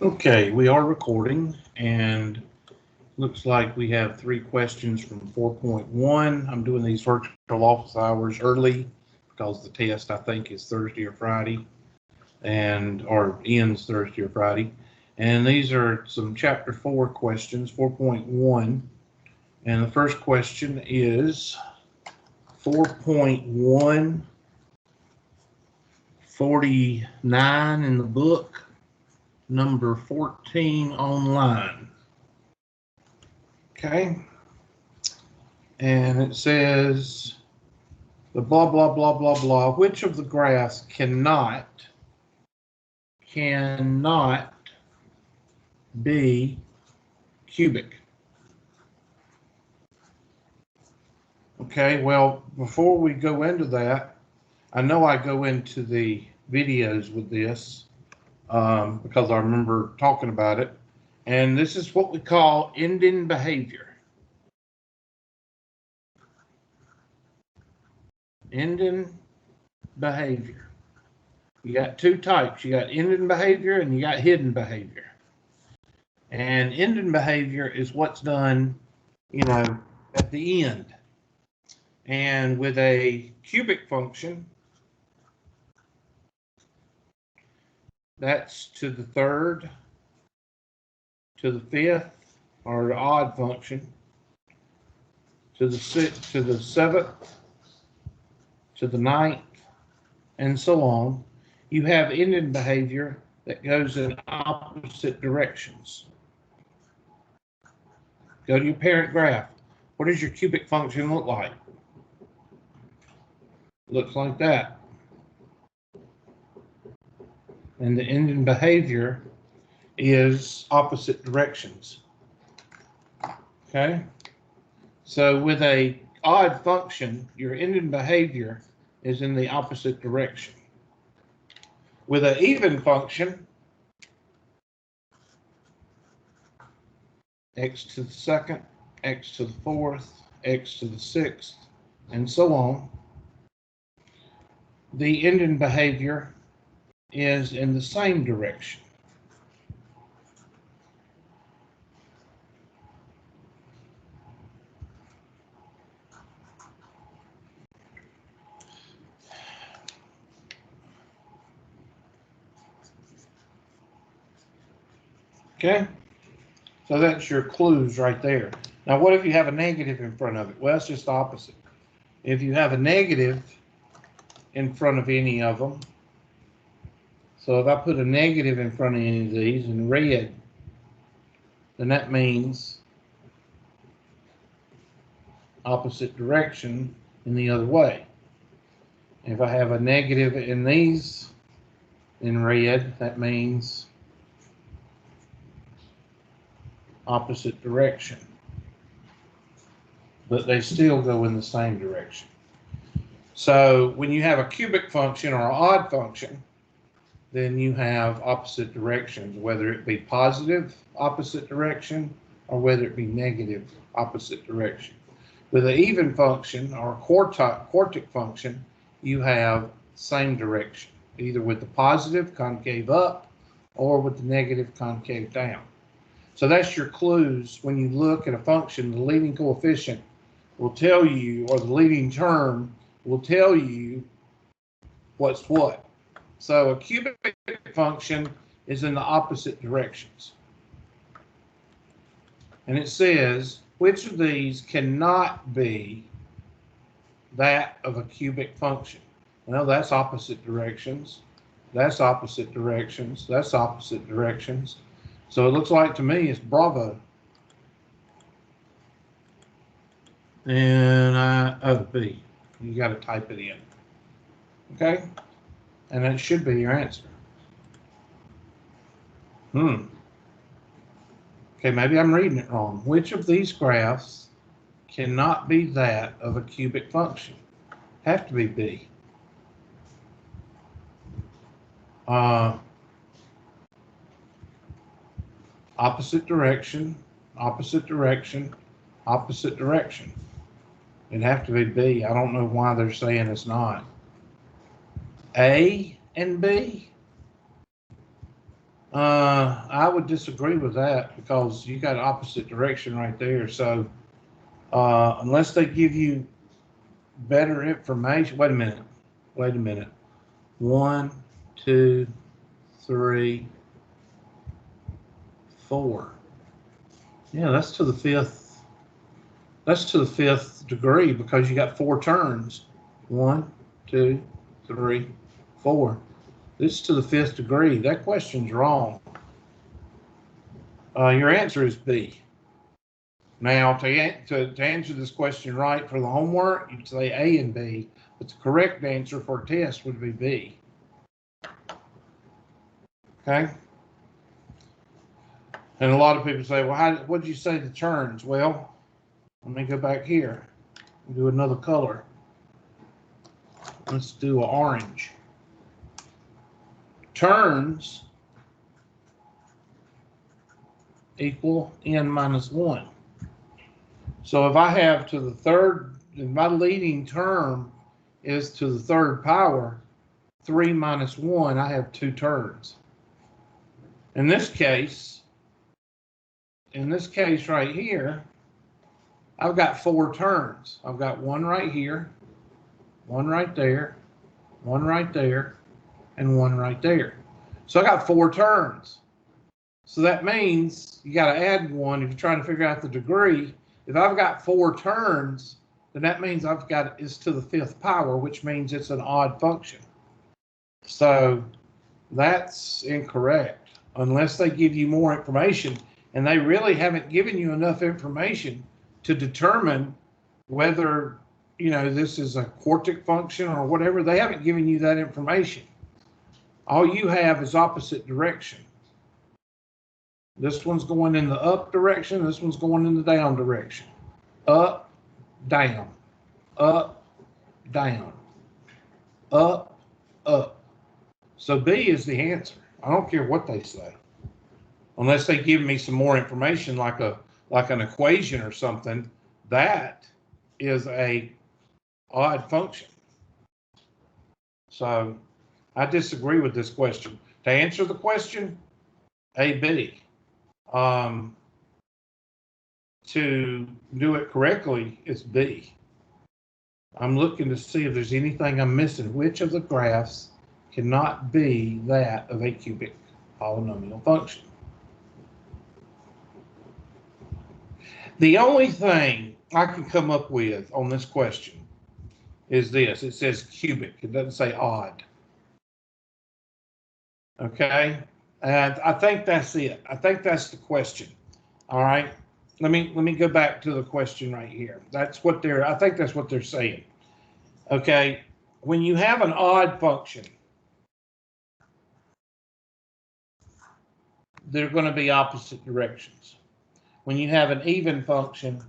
Okay, we are recording, and looks like we have 3 questions from 4.1. I'm doing these virtual office hours early because the test, I think, is Thursday or Friday, or ends Thursday or Friday. And these are some Chapter 4 questions, 4.1. And the first question is 4.149 in the book, number 14 online. Okay, and it says the blah blah blah blah blah. Which of the graphs cannot be cubic? Okay, well, before we go into that, I know I go into the videos with this because I remember talking about it, and this is what we call ending behavior. Ending behavior. You got 2 types. You got ending behavior and you got hidden behavior. And ending behavior is what's done, at the end. And with a cubic function, that's to the 3rd, to the 5th, or the odd function, to the 6th, to the 7th, to the 9th, and so on. You have ending behavior that goes in opposite directions. Go to your parent graph. What does your cubic function look like? Looks like that. And the ending behavior is opposite directions. Okay? So with a odd function, your ending behavior is in the opposite direction. With an even function, x to the 2nd, x to the 4th, x to the 6th, and so on, the ending behavior is in the same direction. Okay? So that's your clues right there. Now, what if you have a negative in front of it? Well, it's just opposite. If you have a negative in front of any of them, so if I put a negative in front of any of these in red, then that means opposite direction in the other way. If I have a negative in these in red, that means opposite direction. But they still go in the same direction. So when you have a cubic function or an odd function, then you have opposite directions, whether it be positive opposite direction or whether it be negative opposite direction. With an even function or a quartic function, you have same direction, either with the positive concave up or with the negative concave down. So that's your clues. When you look at a function, the leading coefficient will tell you, or the leading term will tell you what's what. So a cubic function is in the opposite directions. And it says, which of these cannot be that of a cubic function? Well, that's opposite directions. That's opposite directions. That's opposite directions. So it looks like to me it's Bravo. And B. You got to type it in. Okay? And that should be your answer. Okay, maybe I'm reading it wrong. Which of these graphs cannot be that of a cubic function? Have to be B. Opposite direction, opposite direction, opposite direction. It'd have to be B. I don't know why they're saying it's not. A and B? I would disagree with that because you got opposite direction right there. So unless they give you better information, wait a minute. Wait a minute. 1, 2, 3, 4. Yeah, that's to the fifth. That's to the fifth degree because you got 4 turns. 1, 2, 3, 4. This is to the fifth degree. That question's wrong. Your answer is B. Now, to answer this question right for the homework, you'd say A and B, but the correct answer for a test would be B. Okay? And a lot of people say, well, what did you say the turns? Well, let me go back here and do another color. Let's do an orange. Turns equal n minus 1. So if I have to the third, if my leading term is to the third power, 3 minus 1, I have 2 turns. In this case right here, I've got 4 turns. I've got one right here, one right there, one right there, and one right there. So I got 4 turns. So that means you got to add 1 if you're trying to figure out the degree. If I've got 4 turns, then that means I've got it's to the 5th power, which means it's an odd function. So that's incorrect unless they give you more information, and they really haven't given you enough information to determine whether, this is a quartic function or whatever. They haven't given you that information. All you have is opposite direction. This one's going in the up direction. This one's going in the down direction. Up, down, up, down, up, up. So B is the answer. I don't care what they say. Unless they give me some more information like an equation or something, that is a odd function. So I disagree with this question. To answer the question, A, B. To do it correctly, it's B. I'm looking to see if there's anything I'm missing. Which of the graphs cannot be that of a cubic polynomial function? The only thing I can come up with on this question is this. It says cubic. It doesn't say odd. Okay? And I think that's it. I think that's the question. All right? Let me go back to the question right here. I think that's what they're saying. Okay? When you have an odd function, they're going to be opposite directions. When you have an even function,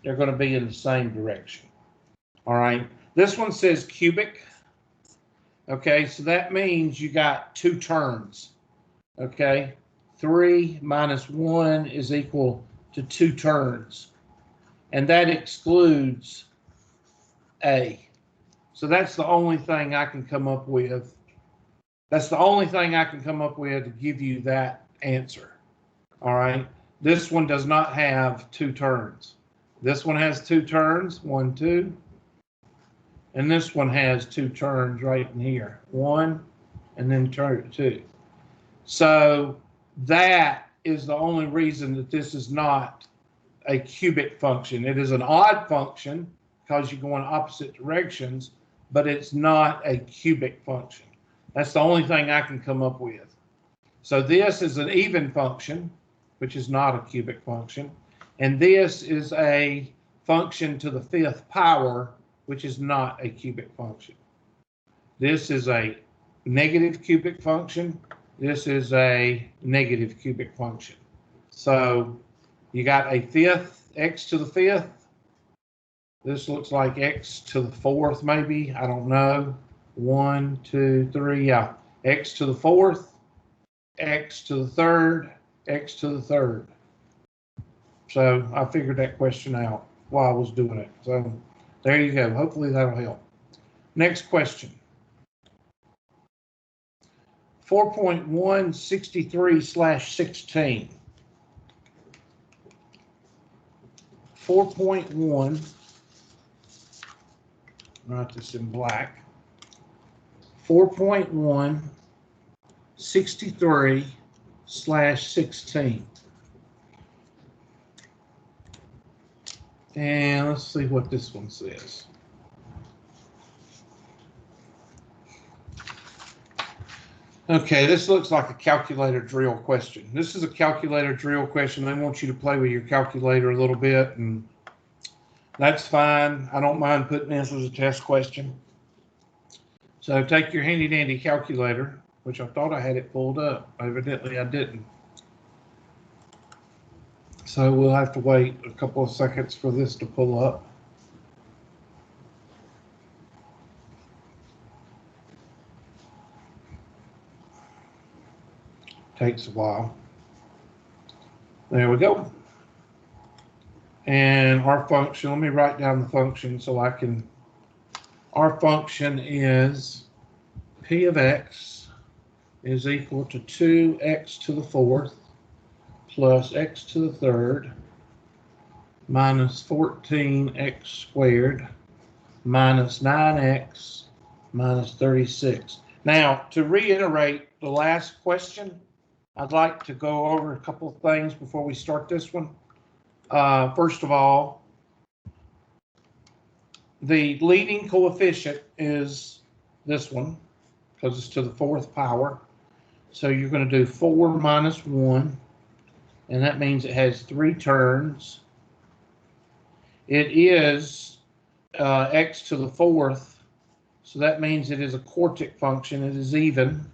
they're going to be in the same direction. All right? This one says cubic. Okay, so that means you got 2 terms. Okay? 3 minus 1 is equal to 2 turns. And that excludes A. So that's the only thing I can come up with. That's the only thing I can come up with to give you that answer. All right? This one does not have 2 turns. This one has 2 turns, 1, 2. And this one has 2 turns right in here. 1 and then turn 2. So that is the only reason that this is not a cubic function. It is an odd function because you go in opposite directions, but it's not a cubic function. That's the only thing I can come up with. So this is an even function, which is not a cubic function. And this is a function to the 5th power, which is not a cubic function. This is a negative cubic function. This is a negative cubic function. So you got a 5th, x to the 5th. This looks like x to the 4th, maybe. I don't know. 1, 2, 3, yeah. X to the 4th, x to the 3rd, x to the 3rd. So I figured that question out while I was doing it. So there you go. Hopefully that'll help. Next question. 4.163/16. 4.1, write this in black. 4.163/16. And let's see what this one says. Okay, this looks like a calculator drill question. This is a calculator drill question. They want you to play with your calculator a little bit, and that's fine. I don't mind putting this as a test question. So take your handy dandy calculator, which I thought I had it pulled up. Evidently I didn't. So we'll have to wait a couple of seconds for this to pull up. Takes a while. There we go. And our function, let me write down the function so I can, our function is P of x is equal to 2x to the fourth plus x to the third minus 14x squared minus 9x minus 36. Now, to reiterate the last question, I'd like to go over a couple of things before we start this one. First of all, the leading coefficient is this one because it's to the fourth power. So you're going to do 4 minus 1, and that means it has 3 terms. It is x to the fourth, so that means it is a quartic function. It is even.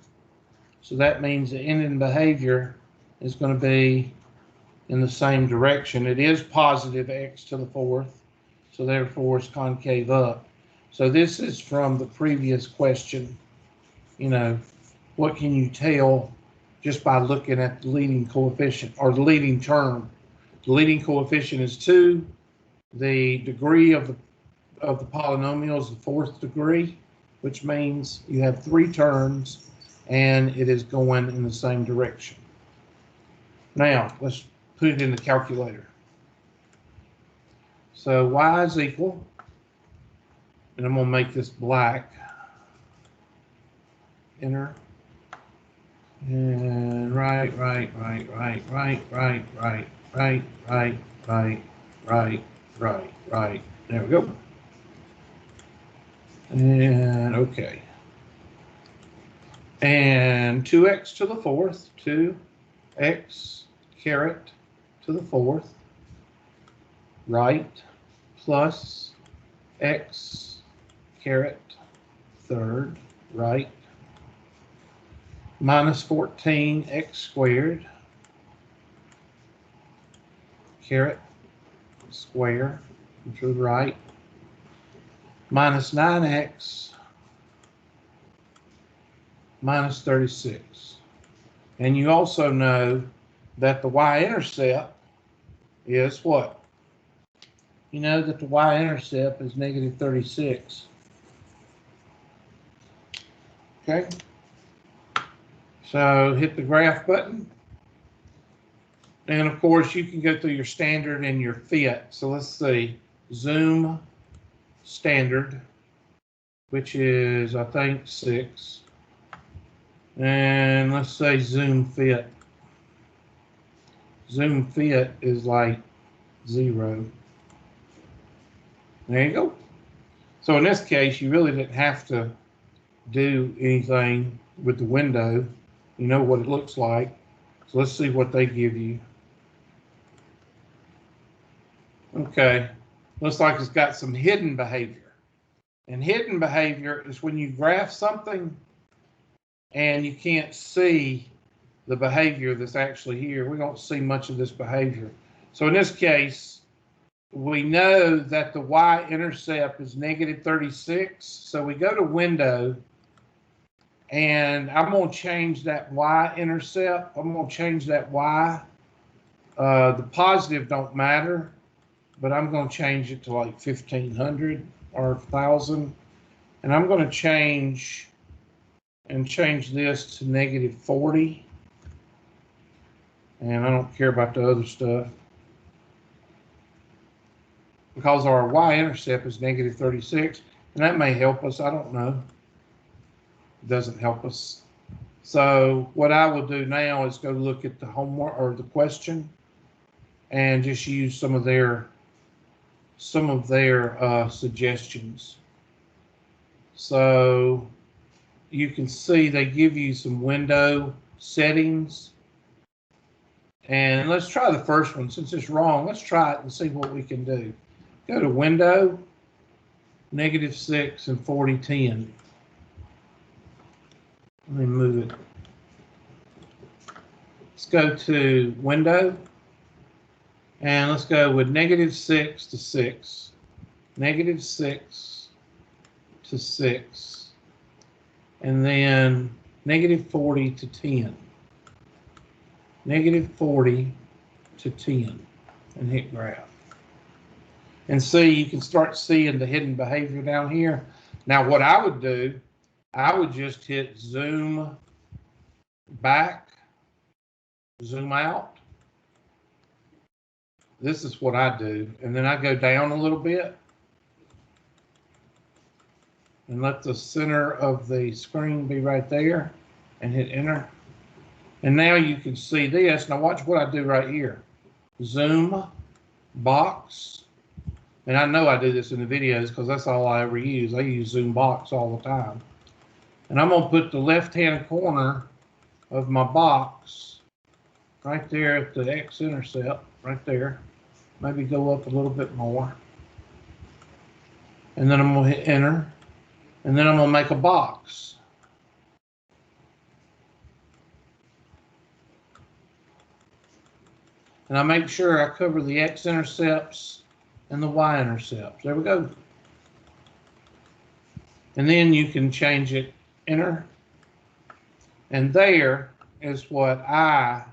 So that means the ending behavior is going to be in the same direction. It is positive x to the fourth, so therefore it's concave up. So this is from the previous question. You know, what can you tell just by looking at the leading coefficient or the leading term? The leading coefficient is 2. The degree of the polynomial is the 4th degree, which means you have 3 terms and it is going in the same direction. Now, let's put it in the calculator. So y is equal, and I'm going to make this black. Enter. And right. There we go. And okay. And 2x to the fourth, 2x caret to the fourth, right, plus x caret third, right, minus 14x squared, caret square to the right, minus 9x minus 36. And you also know that the y-intercept is what? You know that the y-intercept is negative 36. Okay? So hit the graph button. And of course you can go through your standard and your fit. So let's see, zoom standard, which is I think 6. And let's say zoom fit. Zoom fit is like 0. There you go. So in this case, you really didn't have to do anything with the window. You know what it looks like. So let's see what they give you. Okay, looks like it's got some hidden behavior. And hidden behavior is when you graph something and you can't see the behavior that's actually here. We don't see much of this behavior. So in this case, we know that the y-intercept is negative 36. So we go to window, and I'm going to change that y-intercept. I'm going to change that y. The positive don't matter, but I'm going to change it to like 1,500 or 1,000. And I'm going to change and change this to -40. And I don't care about the other stuff, because our Y-intercept is -36, and that may help us. I don't know. It doesn't help us. So what I will do now is go look at the homework or the question and just use some of their suggestions. So you can see they give you some window settings. And let's try the first one. Since it's wrong, let's try it and see what we can do. Go to Window, -6 and 4010. Let me move it. Let's go to Window, and let's go with -6 to 6, -6 to 6, and then -40 to 10, -40 to 10, and hit graph. And see, you can start seeing the hidden behavior down here. Now, what I would do, I would just hit zoom back, zoom out. This is what I do. And then I go down a little bit and let the center of the screen be right there and hit enter. And now you can see this. Now watch what I do right here. Zoom, box. And I know I do this in the videos because that's all I ever use. I use zoom box all the time. And I'm going to put the left-hand corner of my box right there at the X-intercept, right there. Maybe go up a little bit more. And then I'm going to hit enter. And then I'm going to make a box. And I make sure I cover the X-intercepts and the Y-intercepts. There we go. And then you can change it, enter. And there is what I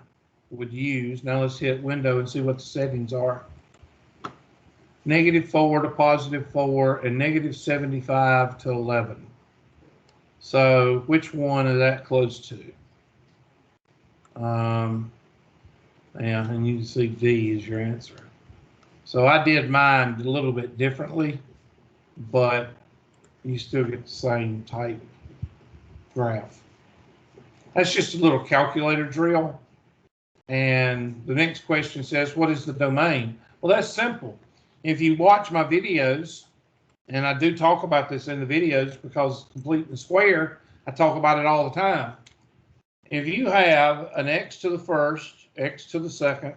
would use. Now let's hit window and see what the settings are. -4 to +4 and -75 to 11. So which one is that close to? Yeah, and you can see D is your answer. So I did mine a little bit differently, but you still get the same type graph. That's just a little calculator drill. And the next question says, what is the domain? Well, that's simple. If you watch my videos, and I do talk about this in the videos because complete and square, I talk about it all the time. If you have an X to the first, X to the second,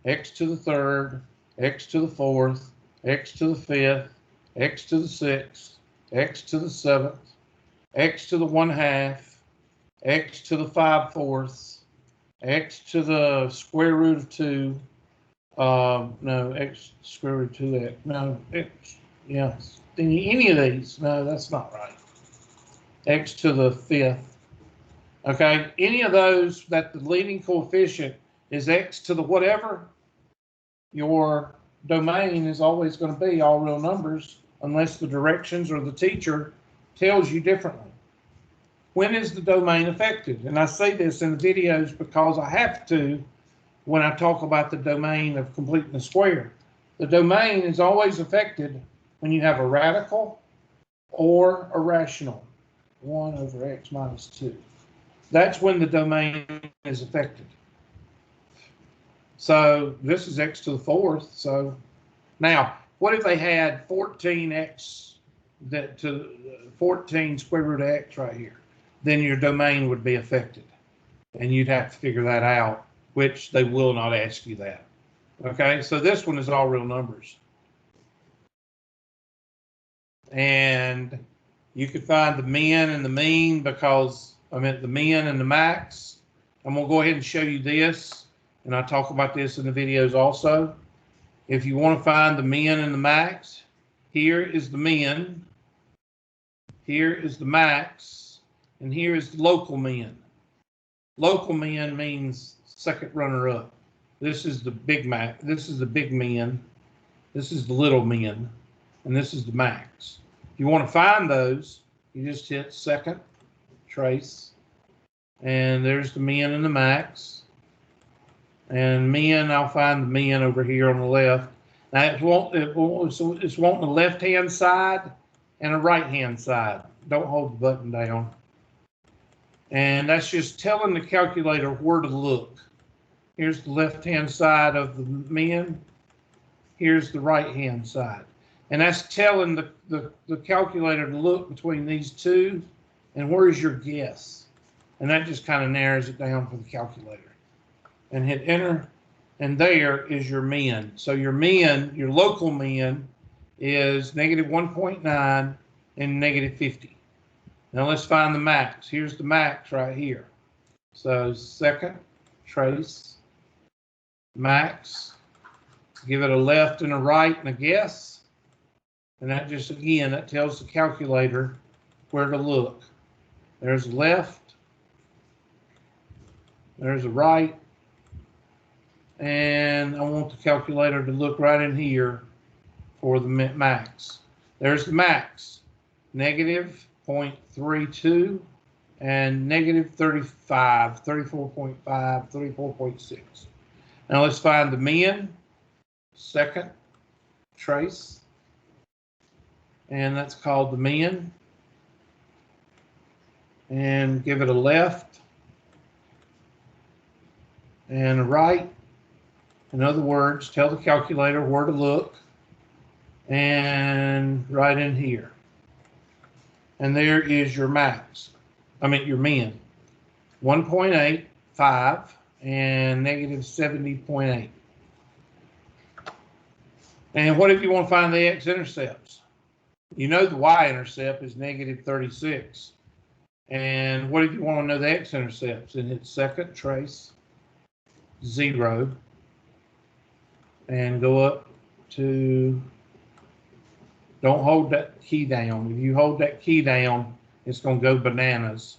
X to the third, X to the fourth, X to the fifth, X to the sixth, X to the seventh, X to the 1/2, X to the 5/4, X to the square root of 2, no, X square root of 2X, no, X, yeah, any of these, no, that's not right. X to the 5th, okay, any of those that the leading coefficient is X to the whatever, your domain is always going to be all real numbers unless the directions or the teacher tells you differently. When is the domain affected? And I say this in the videos because I have to when I talk about the domain of complete and square. The domain is always affected when you have a radical or a rational. 1 over x minus 2. That's when the domain is affected. So this is x to the 4th. So now, what if they had 14x to 14 square root of x right here? Then your domain would be affected. And you'd have to figure that out, which they will not ask you that. Okay, so this one is all real numbers. And you could find the min and the mean because I meant the min and the max. I'm going to go ahead and show you this. And I talk about this in the videos also. If you want to find the min and the max, here is the min, here is the max, and here is the local min. Local min means second runner up. This is the big max, this is the big min, this is the little min, and this is the max. If you want to find those, you just hit second trace, and there's the min and the max. And min, I'll find the min over here on the left. Now it's wanting the left-hand side and a right-hand side. Don't hold the button down. And that's just telling the calculator where to look. Here's the left-hand side of the min. Here's the right-hand side. And that's telling the calculator to look between these two, and where's your guess? And that just kind of narrows it down for the calculator. And hit enter, and there is your min. So your min, your local min, is negative 1.9 and negative 50. Now let's find the max. Here's the max right here. So second, trace, max, give it a left and a right and a guess. And that just, again, that tells the calculator where to look. There's a left, there's a right, and I want the calculator to look right in here for the max. There's the max, negative 0.32 and negative 35, 34.5, 34.6. Now let's find the min, second, trace, and that's called the min. And give it a left and a right. In other words, tell the calculator where to look, and right in here. And there is your max. Your min. 1.85 and negative 70.8. And what if you want to find the x-intercepts? You know the y-intercept is negative 36. And what if you want to know the x-intercepts? And hit second, trace, 0, and go up to, don't hold that key down. If you hold that key down, it's going to go bananas.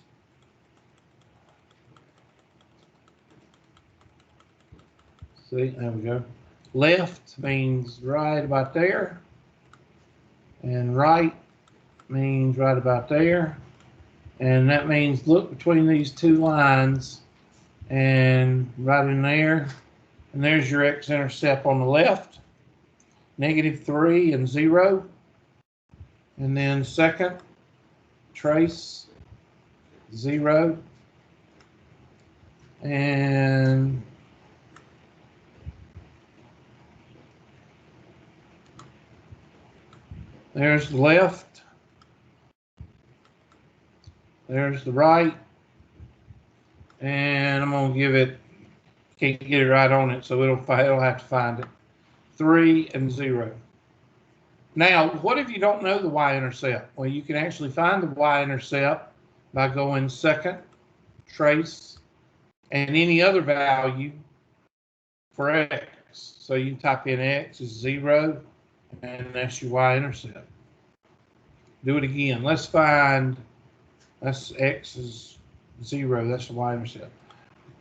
See, there we go. Left means right about there, and right means right about there. And that means look between these two lines and right in there. And there's your x-intercept on the left, negative 3 and 0. And then second, trace, 0. And there's the left. There's the right, and I'm going to give it, can't get it right on it, so it'll have to find it. 3 and 0. Now, what if you don't know the y-intercept? Well, you can actually find the y-intercept by going second, trace, and any other value for x. So you can type in x is 0, and that's your y-intercept. Do it again. Let's find, that's x is 0, that's the y-intercept.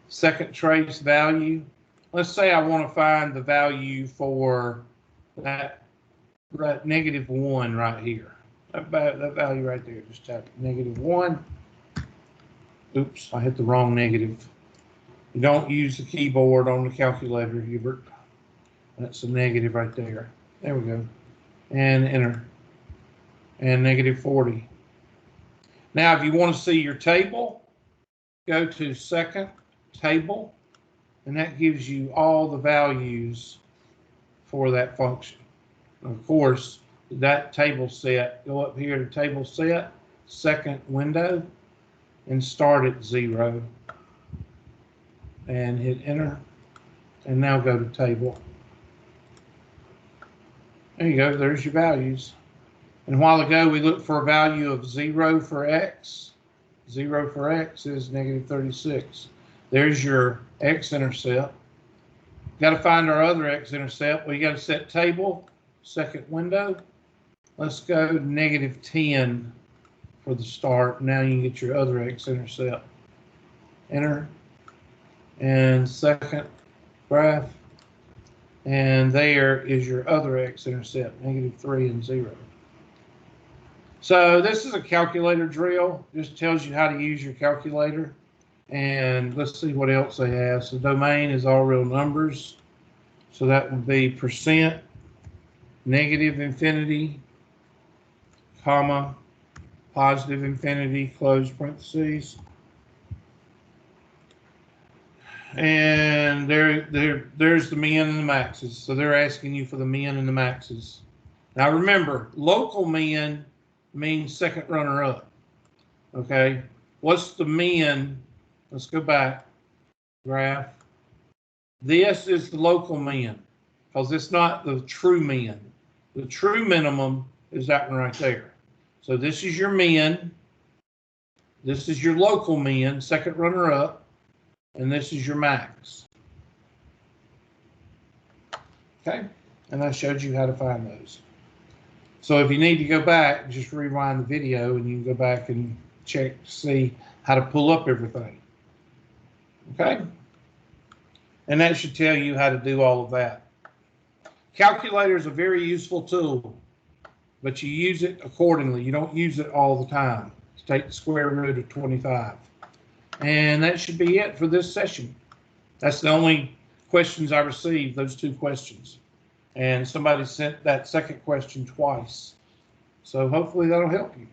Second trace value. Let's say I want to find the value for that negative 1 right here. That value right there. Just type negative 1. Oops, I hit the wrong negative. You don't use the keyboard on the calculator, Hubert. That's a negative right there. There we go. And enter. And negative 40. Now, if you want to see your table, go to second, table, and that gives you all the values for that function. Of course, that table set, go up here to table set, second window, and start at 0. And hit enter. And now go to table. There you go, there's your values. And a while ago, we looked for a value of 0 for x. 0 for x is negative 36. There's your x-intercept. Got to find our other x-intercept. Well, you got to set table, second window. Let's go to negative 10 for the start. Now you can get your other x-intercept. Enter. And second graph. And there is your other x-intercept, negative 3 and 0. So this is a calculator drill. Just tells you how to use your calculator. And let's see what else they have. So domain is all real numbers. So that would be percent, negative infinity, comma, positive infinity, close parentheses. And there's the min and the maxes. So they're asking you for the min and the maxes. Now remember, local min means second runner up. Okay, what's the min? Let's go back. Graph. This is the local min because it's not the true min. The true minimum is that one right there. So this is your min. This is your local min, second runner up. And this is your max. Okay, and I showed you how to find those. So if you need to go back, just rewind the video and you can go back and check to see how to pull up everything. Okay, and that should tell you how to do all of that. Calculator is a very useful tool, but you use it accordingly. You don't use it all the time. Take the square root of 25. And that should be it for this session. That's the only questions I received, those two questions. And somebody sent that second question twice. So hopefully that'll help you.